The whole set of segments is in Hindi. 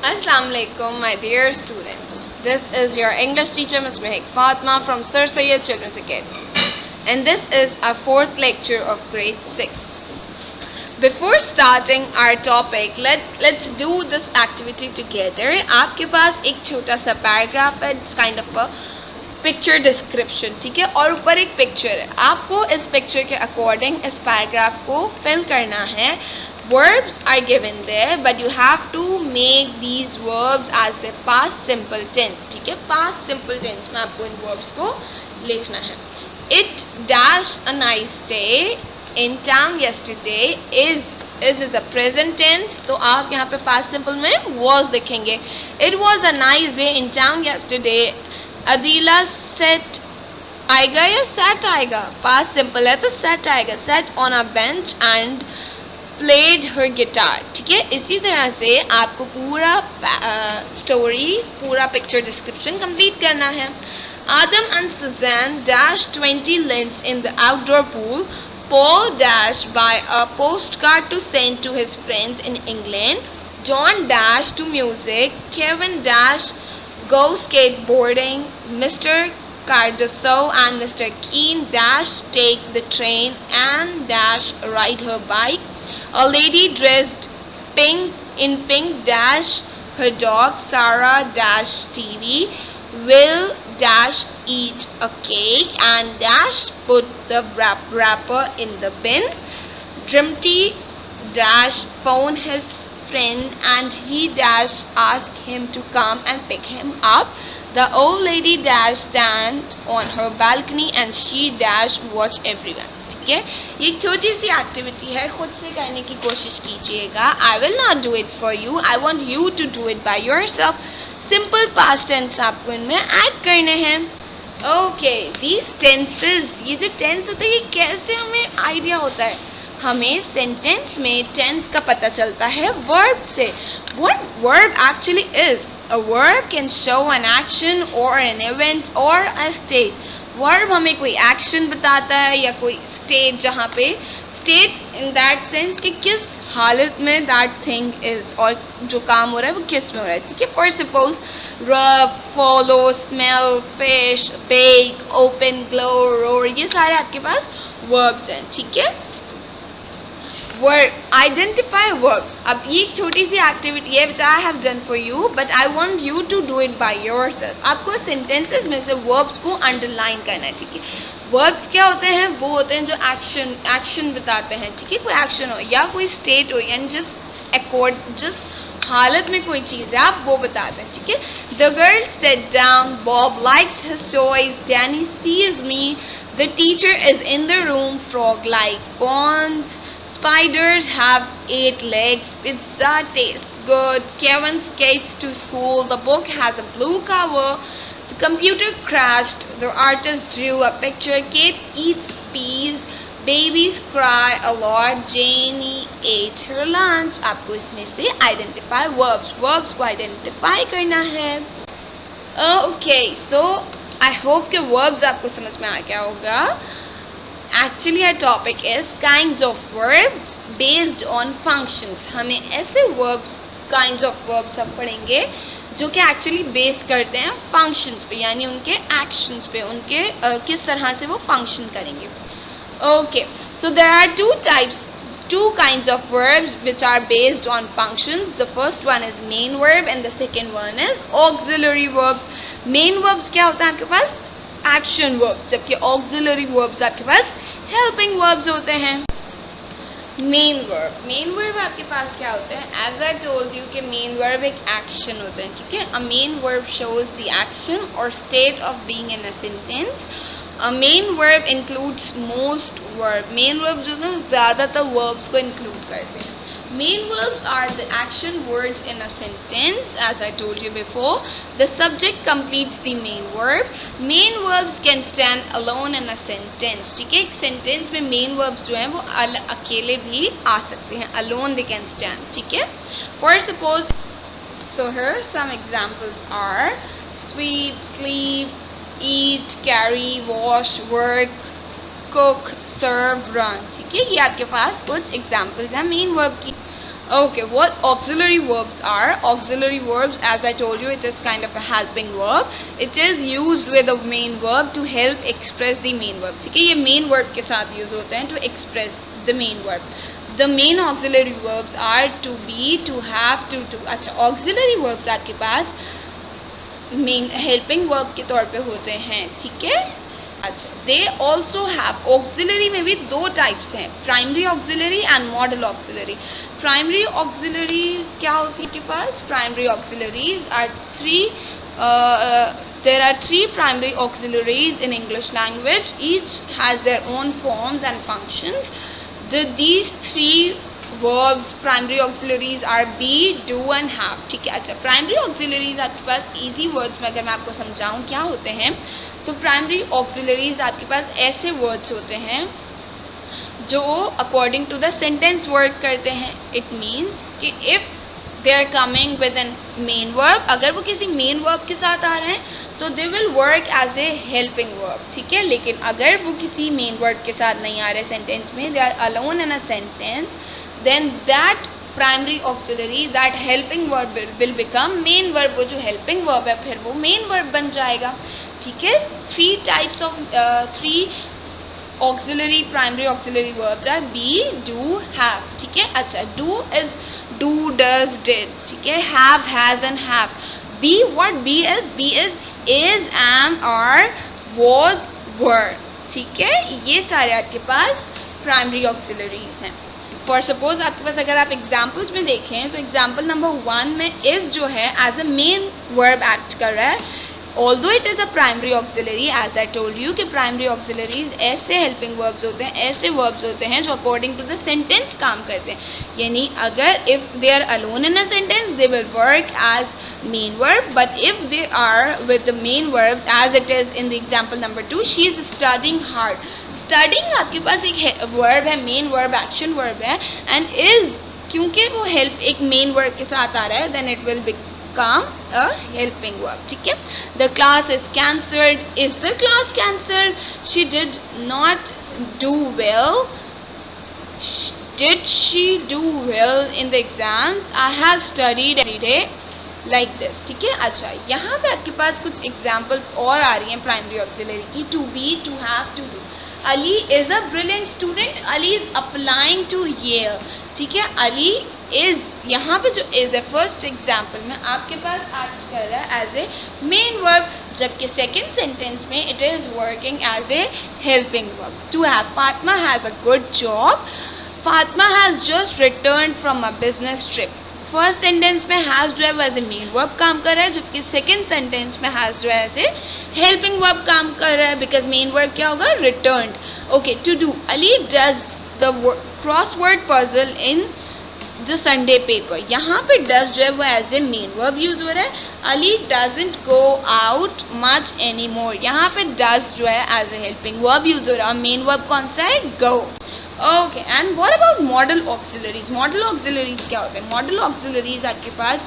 Assalamu alaikum, my dear students. This is your English teacher, Ms. Mehak Fatma from Sir Syed Children's Academy. And this is our fourth lecture of grade 6. Before starting our topic, let's do this activity together. आपके पास एक छोटा सा paragraph है, it's kind of a picture description, ठीक है, और ऊपर एक picture है. आपको इस picture के according इस paragraph को fill करना है. Verbs are given there, but you have to make these verbs as a past simple tense, ठीक है. Past simple tense में आपको इन verbs को लिखना है. It dash a nice day in town yesterday. is a present tense, तो आप यहाँ पे past simple में was लिखेंगे. It was a nice day in town yesterday. Adila sat आएगा या sat आएगा? Past simple है तो sat आएगा. Sat on a bench and played her guitar. ठीक है, इसी तरह से आपको पूरा स्टोरी, पूरा पिक्चर डिस्क्रिप्शन कंप्लीट करना है. Adam and Suzanne dashed 20 lengths in the outdoor pool. Paul dashed by a postcard to send to his friends in England. John dashed to music. Kevin dashed go skateboarding. Mr. Cardoso and Mr. Keane dashed take the train and dashed ride her bike. A lady dressed in pink dash her dog. Sarah dash TV. Will dash eat a cake and dash put the wrapper in the bin. Drimty dash phone his friend and he dash ask him to come and pick him up. The old lady dash stand on her balcony and she dash watch everyone. ठीक है, ये एक छोटी सी एक्टिविटी है, खुद से करने की कोशिश कीजिएगा. I will not do it for you, I want you to do it by yourself. Simple past tense आपको इनमें ऐड करने हैं. ओके, दीज टेंसेस, ये जो टेंस होता है ये कैसे हमें आइडिया होता है? हमें सेंटेंस में टेंस का पता चलता है वर्ब से. What verb actually is? A verb can show an action और एन इवेंट और अ स्टेट. वर्ब हमें कोई एक्शन बताता है या कोई स्टेट, जहाँ पे स्टेट इन दैट सेंस कि किस हालत में दैट थिंग इज, और जो काम हो रहा है वो किस में हो रहा है. ठीक है, for suppose rub, follow, smell, fish, bake, open, glow, roar, ये सारे आपके पास वर्ब्स हैं. ठीक है, वर्ब, आइडेंटिफाई वर्ब्स. अब ये एक छोटी सी एक्टिविटी है which I have done for you, but I want you to do it by yourself. आपको सेंटेंसेस में से वर्ब्स को अंडरलाइन करना है. ठीक है, वर्ब्स क्या होते हैं? वो होते हैं जो एक्शन बताते हैं. ठीक है, कोई एक्शन हो या कोई स्टेट हो, यानी जिस हालत में कोई चीज़ है आप वो बताते हैं. ठीक है, the girl sat down, Bob likes his toys, Danny sees me, the teacher is in the room, frog like ponds, spiders have 8 legs, pizza tastes good, Kevin skates to school, the book has a blue cover, the computer crashed, the artist drew a picture, Kate eats peas, babies cry a lot, Janie ate her lunch. आपको इसमें से identify verbs को identify करना है. Okay, so I hope कि verbs आपको समझ में आ गया होगा. Actually our topic is kinds of verbs based on functions. हमें ऐसे verbs, kinds of verbs हम पढ़ेंगे जो कि actually based करते हैं functions पे, यानी उनके actions पे, उनके किस तरह से वो function करेंगे. Okay, so there are two kinds of verbs which are based on functions. The first one is main verb and the second one is auxiliary verbs. Main verbs क्या होता है आपके पास? एक्शन वर्ब्स, जबकि ऑक्सिलरी वर्ब्स आपके पास हेल्पिंग वर्ब्स होते हैं. मेन वर्ब आपके पास क्या होते हैं? एज आई टोल्ड यू कि मेन वर्ब एक एक्शन होता है. ठीक है, a main verb shows the action और state of being in a sentence. A main verb includes most verb. Main verb जो है ज़्यादातर वर्ब्स को इंक्लूड करते हैं. Main verbs are the action words in a sentence. As I told you before, the subject completes the main verb. Main verbs can stand alone in a sentence. ठीक है, एक sentence में main verbs जो हैं वो अकेले भी आ सकते हैं. Alone they can stand. ठीक है, for suppose, so here some examples are sweep, sleep, eat, carry, wash, work, cook, serve, run. ठीक है, ये आपके पास कुछ examples हैं main verb की. Okay, what auxiliary verbs are? Auxiliary verbs, as I told you, it is kind of a helping verb. It is used with the main verb to help express the main verb. ठीक है, ये main verb के साथ use होते हैं to express the main verb. The main auxiliary verbs are to be, to have, to. अच्छा, auxiliary verbs आपके पास मेन हेल्पिंग वर्ब के तौर पे होते हैं. ठीक है, अच्छा. दे ऑल्सो हैव, ऑक्सिलरी में भी दो टाइप्स हैं, primary auxiliary and modal auxiliary. Primary auxiliaries क्या होती है के पास? Primary auxiliaries are three. There are three primary auxiliaries in English language. Each has their own forms and functions. These three verbs, primary auxiliaries are be, do and have. ठीक है, अच्छा. प्राइमरी ऑक्सिलरीज आपके पास इजी वर्ड्स में अगर मैं आपको समझाऊँ क्या होते हैं, तो प्राइमरी ऑक्सिलरीज आपके पास ऐसे वर्ड्स होते हैं जो according to the sentence work करते हैं. इट मीन्स कि if they are coming with an main verb, अगर वो किसी मेन वर्ब के साथ आ रहे हैं तो they will work as a helping verb. ठीक है, लेकिन अगर वो किसी मेन वर्ब के साथ नहीं आ रहे सेंटेंस में, they are alone in a sentence, then that primary auxiliary, that helping verb will become main verb. वो जो helping verb है फिर वो main verb बन जाएगा. ठीक है, three auxiliary primary auxiliary verbs are be, do, have. ठीक है, अच्छा. do is do, does, did. ठीक है, have, has and have. be, what be is am, are, was, were. ठीक है, ये सारे आपके पास प्राइमरी ऑक्सिलरीज हैं. फॉर सपोज आपके पास अगर आप एग्जाम्पल्स में देखें तो एग्जाम्पल नंबर 1 में इज़ जो है as a main verb act कर रहा है, although it is a primary auxiliary. As I told you कि प्राइमरी ऑक्सिलरीज ऐसे हेल्पिंग वर्ब्स होते हैं, ऐसे वर्ब्स होते हैं जो अकॉर्डिंग टू द सेंटेंस काम करते हैं. यानी अगर if they are alone in a sentence they will work as main verb, but if they are with the main verb as it is in the example number 2, she is studying hard. Studying आपके पास एक वर्ब है, मेन वर्ब, एक्शन वर्ब है. एंड इज़ क्योंकि वो हेल्प एक मेन वर्ब के साथ आ रहा है, then it will become a helping verb. ठीक है, the class is cancelled. Is the class cancelled? She did not do well. Did she do well in the exams? I have studied every day like this. ठीक है, अच्छा. यहाँ पे आपके पास कुछ एग्जाम्पल्स और आ रही हैं प्राइमरी ऑक्सिलरी की. To be, to have, to do. Ali is a brilliant student. Ali is applying to Yale. ठीक है, Ali is, यहाँ पे जो is है फर्स्ट एग्जाम्पल में आपके पास एक्ट कर रहा है एज ए मेन वर्ब, जबकि सेकेंड सेंटेंस में it is working as a helping verb. To have, Fatima has a good job. Fatima has just return from a business trip. First sentence में हैज़ जो है वो एज ए मेन वर्ब काम कर रहा है, जबकि सेकेंड सेंटेंस में हैज़ जो है एज ए हेल्पिंग वर्ब काम कर रहा है, बिकॉज मेन वर्ब क्या होगा? Return. Okay, to do. Ali does the crossword puzzle in the Sunday paper. यहाँ पे डज जो है वो as a main verb use हो रहा है. Ali doesn't go out much any more. यहाँ पे डज जो है as a helping verb use हो रहा है. मेन वर्ब कौन सा है? Go. Okay, and what about modal auxiliaries? Modal auxiliaries क्या होते हैं? मॉडल ऑक्सिलरीज आपके पास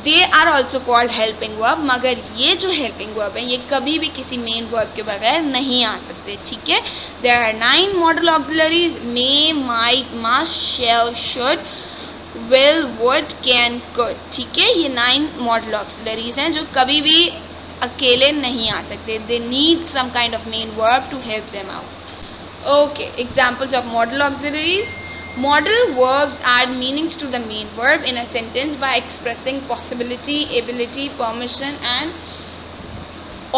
they are also called helping verb, मगर ये जो हेल्पिंग वर्ब है ये कभी भी किसी मेन वर्ब के बगैर नहीं आ सकते. ठीक है, there are 9 modal auxiliaries. May, might, must, shall, should, will, would, can, could. ठीक है, ये 9 मॉडल ऑक्सिलरीज हैं जो कभी भी अकेले नहीं आ सकते. They need some kind of main verb to help them out. Okay, examples of modal auxiliaries. Modal verbs add meanings to the main verb in a sentence by expressing possibility, ability, permission and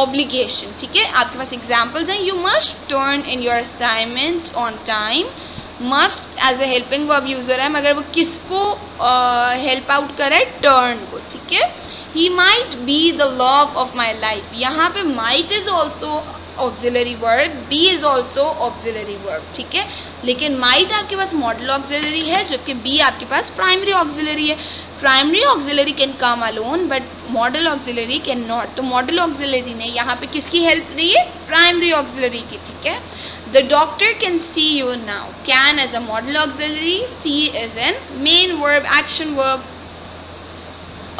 obligation. ठीक है, आपके पास examples हैं. You must turn in your assignment on time. Must as a helping verb use हो रहा है, मगर वो किसको help out कर रहा है? Turn को. ठीक है, he might be the love of my life. यहाँ पे might is also auxiliary verb, be is also auxiliary verb. ठीक है, लेकिन माइट आपके पास मॉडल ऑक्सिलरी है, जबकि बी आपके पास प्राइमरी ऑक्सिलरी है. Primary auxiliary can come alone but model auxiliary can not. तो मॉडल ऑक्सिलरी ने यहाँ पे किसकी हेल्प ली है? प्राइमरी ऑक्सिलरी की. ठीक है, the doctor can see you now. Can as a modal auxiliary, see is an main verb, action verb.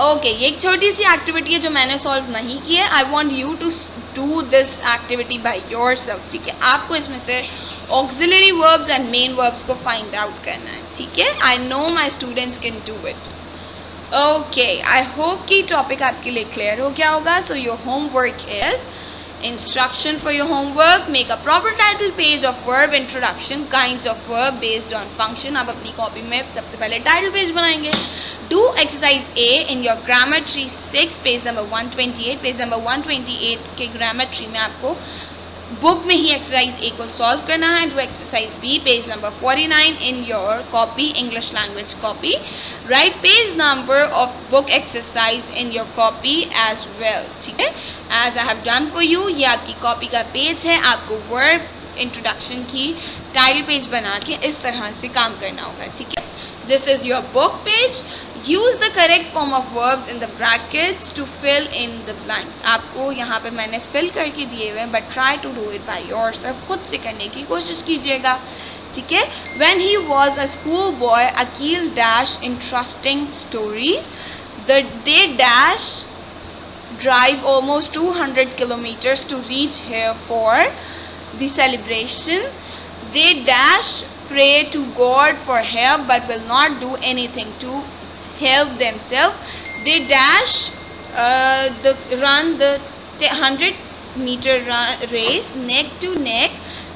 Okay, ये एक छोटी सी एक्टिविटी है जो मैंने सॉल्व नहीं की है. I want you to do this activity by yourself. ठीक है, आपको इसमें से auxiliary verbs and main verbs को फाइंड आउट करना है, ठीक है. I know my students can do it. Okay, I hope कि टॉपिक आपके लिए क्लियर हो गया होगा. So your homework is instruction for your homework. Make a proper title page of verb introduction, kinds of verb based on function. आप अपनी कॉपी में सबसे पहले टाइटल पेज बनाएंगे. Do exercise A in your grammar tree 6, page number 128. Page number 128 के ग्रामर ट्री में आपको बुक में ही एक्सरसाइज ए को सॉल्व करना है. Do exercise B, page number 49 in your copy, English language copy. Write page number of book exercise in your copy as well, ठीक है, as I have done for you. ये आपकी कॉपी का पेज है. आपको वर्ब इंट्रोडक्शन की टाइटल पेज बना के इस तरह से काम करना होगा, ठीक है. This is your book page. Use the correct form of verbs in the brackets to fill in the blanks. आपको यहाँ पे मैंने fill करके दिए हुए हैं, but try to do it by yourself. खुद से करने की कोशिश कीजिएगा, ठीक है. When he was a school boy, Akil dash interesting stories. They dash drive almost 200 kilometers to reach here for the celebration. They dash pray to God for help but will not do anything to help themselves. They dash run the 100-meter race neck to neck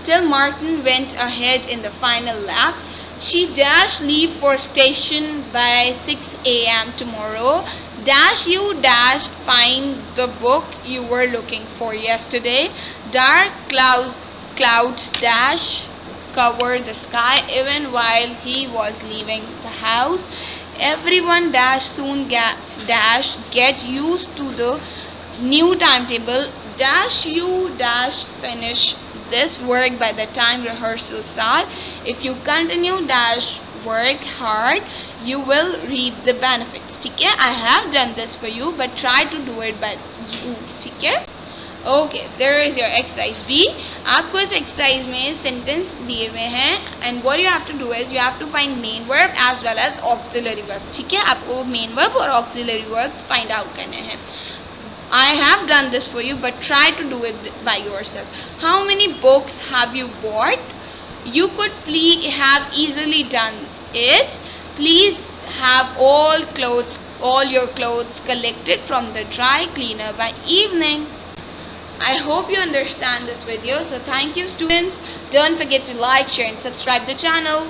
till Martin went ahead in the final lap. She dash leave for station by 6 a.m. tomorrow. Dash you dash find the book you were looking for yesterday. Dark clouds dash cover the sky even while he was leaving the house. Everyone dash soon dash get used to the new timetable. Dash you dash finish this work by the time rehearsal start. If you continue dash work hard, you will reap the benefits, ठीक है. I have done this for you, but try to do it by you, ठीक है. Okay, there is your exercise B. आपको इस एक्सरसाइज में सेंटेंस दिए हुए हैं and what you have to do is you have to find main verb as well as auxiliary verb, ठीक है. आपको मेन वर्ब और ऑक्सिलरी वर्ब्स फाइंड आउट करने हैं. I have done this for you, but try to do it by yourself. How many books have you bought? You could have easily done it. Please have all your clothes collected from the dry cleaner by evening. I hope you understand this video. So thank you students. Don't forget to like, share and subscribe the channel.